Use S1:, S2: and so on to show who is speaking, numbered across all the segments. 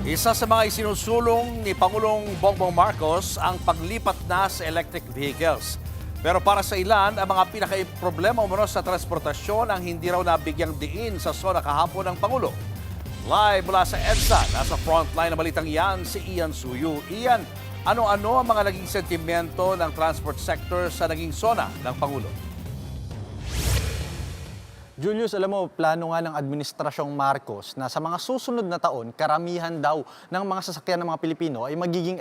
S1: Isa sa mga isinusulong ni Pangulong Bongbong Marcos ang paglipat na sa electric vehicles. Pero para sa ilan, ang mga pinaka-problema umano sa transportasyon ang hindi raw nabigyang diin sa SONA kahapon ng Pangulo. Live mula sa EDSA, nasa frontline na balitang yan si Ian Suyu. Ian, ano-ano ang mga naging sentimento ng transport sector sa naging SONA ng Pangulo?
S2: Julius, alam mo, plano nga ng Administrasyong Marcos na sa mga susunod na taon, karamihan daw ng mga sasakyan ng mga Pilipino ay magiging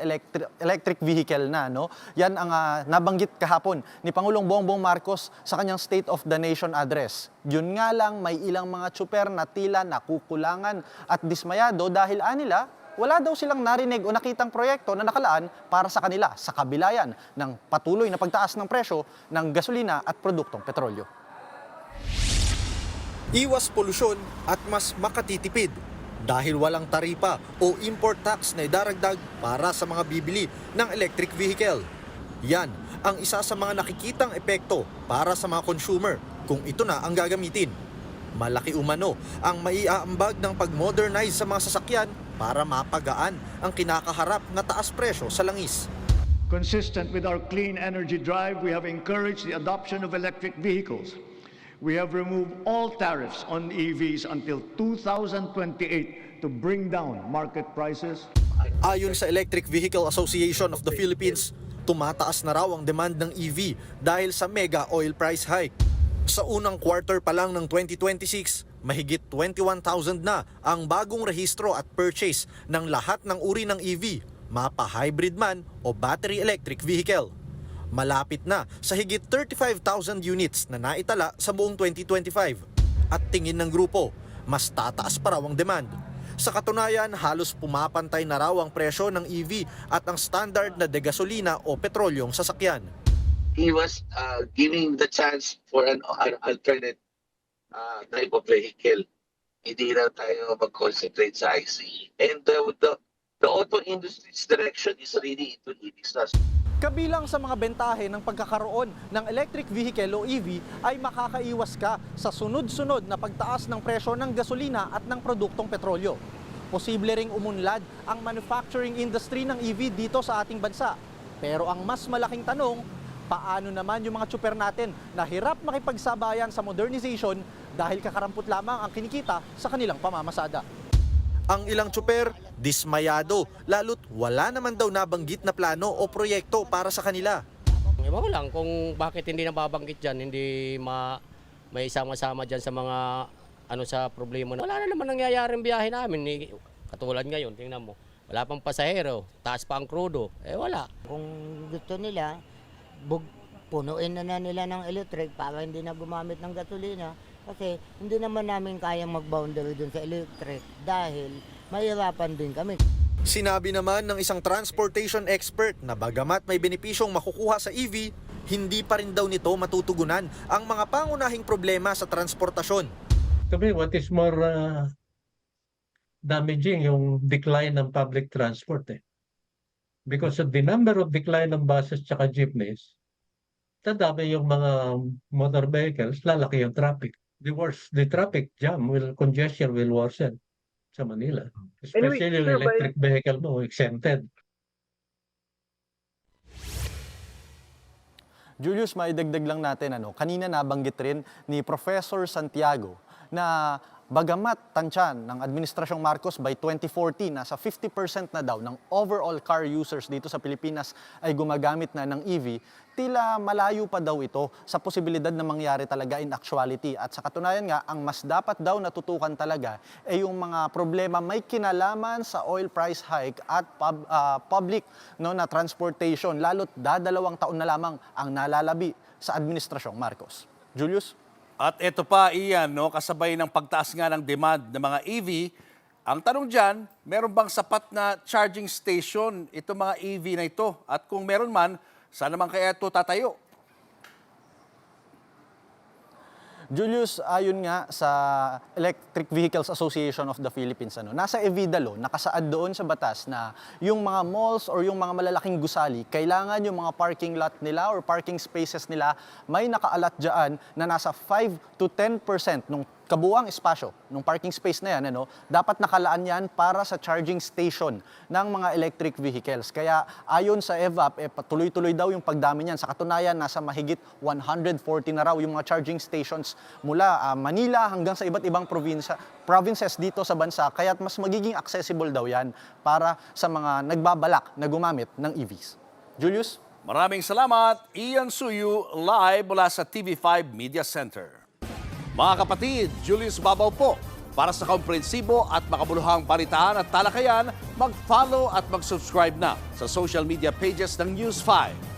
S2: electric vehicle na. No? Yan ang nabanggit kahapon ni Pangulong Bongbong Marcos sa kanyang State of the Nation address. Yun nga lang, may ilang mga tsuper na tila nakukulangan at dismayado dahil anila, wala daw silang narinig o nakitang proyekto na nakalaan para sa kanila sa kabilayan ng patuloy na pagtaas ng presyo ng gasolina at produktong petrolyo.
S3: Iwas polusyon at mas makatitipid dahil walang taripa o import tax na idaragdag para sa mga bibili ng electric vehicle. Yan ang isa sa mga nakikitang epekto para sa mga consumer kung ito na ang gagamitin. Malaki umano ang maiaambag ng pag-modernize sa mga sasakyan para mapagaan ang kinakaharap na taas presyo sa langis.
S4: Consistent with our clean energy drive, we have encouraged the adoption of electric vehicles. We have removed all tariffs on EVs until 2028 to bring down market prices.
S3: Ayon sa Electric Vehicle Association of the Philippines, tumataas na raw ang demand ng EV dahil sa mega oil price hike. Sa unang quarter pa lang ng 2026, mahigit 21,000 na ang bagong rehistro at purchase ng lahat ng uri ng EV, mapa-hybrid man o battery electric vehicle. Malapit na sa higit 35,000 units na naitala sa buong 2025. At tingin ng grupo, mas tataas pa raw ang demand. Sa katunayan, halos pumapantay na raw ang presyo ng EV at ang standard na degasolina o petrolyong sasakyan.
S5: He was giving the chance for an alternate type of vehicle. Hindi na tayo mag-concentrate sa ICE. And the auto industry's direction is really into EVs na.
S2: Kabilang sa mga bentahe ng pagkakaroon ng electric vehicle o EV ay makakaiwas ka sa sunod-sunod na pagtaas ng presyo ng gasolina at ng produktong petrolyo. Posible ring umunlad ang manufacturing industry ng EV dito sa ating bansa. Pero ang mas malaking tanong, paano naman yung mga tsuper natin na hirap makipagsabayan sa modernization dahil kakarampot lamang ang kinikita sa kanilang pamamasada?
S3: Ang ilang tsuper, dismayado, lalo't wala naman daw nabanggit na plano o proyekto para sa kanila.
S6: Ewan ko lang kung bakit hindi nababanggit dyan, hindi may sama-sama dyan sa mga sa problema. Wala na naman nangyayaring biyahe namin. Katulad ngayon, tingnan mo, wala pang pasahero, taas pa ang krudo, wala.
S7: Kung gusto nila, punuin na nila ng electric para hindi na gumamit ng gasolina. Kasi hindi naman namin kayang mag-boundary dun sa electric dahil mahirapan din kami.
S3: Sinabi naman ng isang transportation expert na bagamat may benepisyong makukuha sa EV, hindi pa rin daw nito matutugunan ang mga pangunahing problema sa transportasyon.
S8: To me, what is more damaging yung decline ng public transport. Because of the number of decline ng buses tsaka jeepneys, dadami yung mga motor vehicles, lalaki yung traffic. The traffic jam congestion will worsen sa Manila. Especially yung electric vehicle exempted.
S2: Julius, maidagdag lang natin, kanina nabanggit rin ni Professor Santiago na bagamat tansyan ng Administrasyong Marcos by 2040, nasa 50% na daw ng overall car users dito sa Pilipinas ay gumagamit na ng EV, tila malayo pa daw ito sa posibilidad na mangyari talaga in actuality. At sa katunayan nga, ang mas dapat daw natutukan talaga ay yung mga problema may kinalaman sa oil price hike at public na transportation, lalo't dadalawang taon na lamang ang nalalabi sa Administrasyong Marcos. Julius?
S1: At ito pa, Ian, kasabay ng pagtaas nga ng demand ng mga EV, ang tanong dyan, meron bang sapat na charging station itong mga EV na ito? At kung meron man, saan naman kaya ito tatayo?
S2: Julius, ayon nga sa Electric Vehicles Association of the Philippines, nasa EVIDA law, nakasaad doon sa batas na yung mga malls or yung mga malalaking gusali, kailangan yung mga parking lot nila or parking spaces nila may nakaalat dyan na nasa 5 to 10% ng kabuuang espasyo ng parking space na yan, dapat nakalaan yan para sa charging station ng mga electric vehicles. Kaya ayon sa EVAP, patuloy-tuloy daw yung pagdami niyan. Sa katunayan, nasa mahigit 140 na raw yung mga charging stations mula Manila hanggang sa iba't ibang provinces dito sa bansa. Kaya mas magiging accessible daw yan para sa mga nagbabalak na gumamit ng EVs. Julius?
S1: Maraming salamat, Ian Suyu, live mula sa TV5 Media Center. Mga kapatid, Julius Babaw po. Para sa komprehensibo at makabuluhang balitaan at talakayan, mag-follow at mag-subscribe na sa social media pages ng News 5.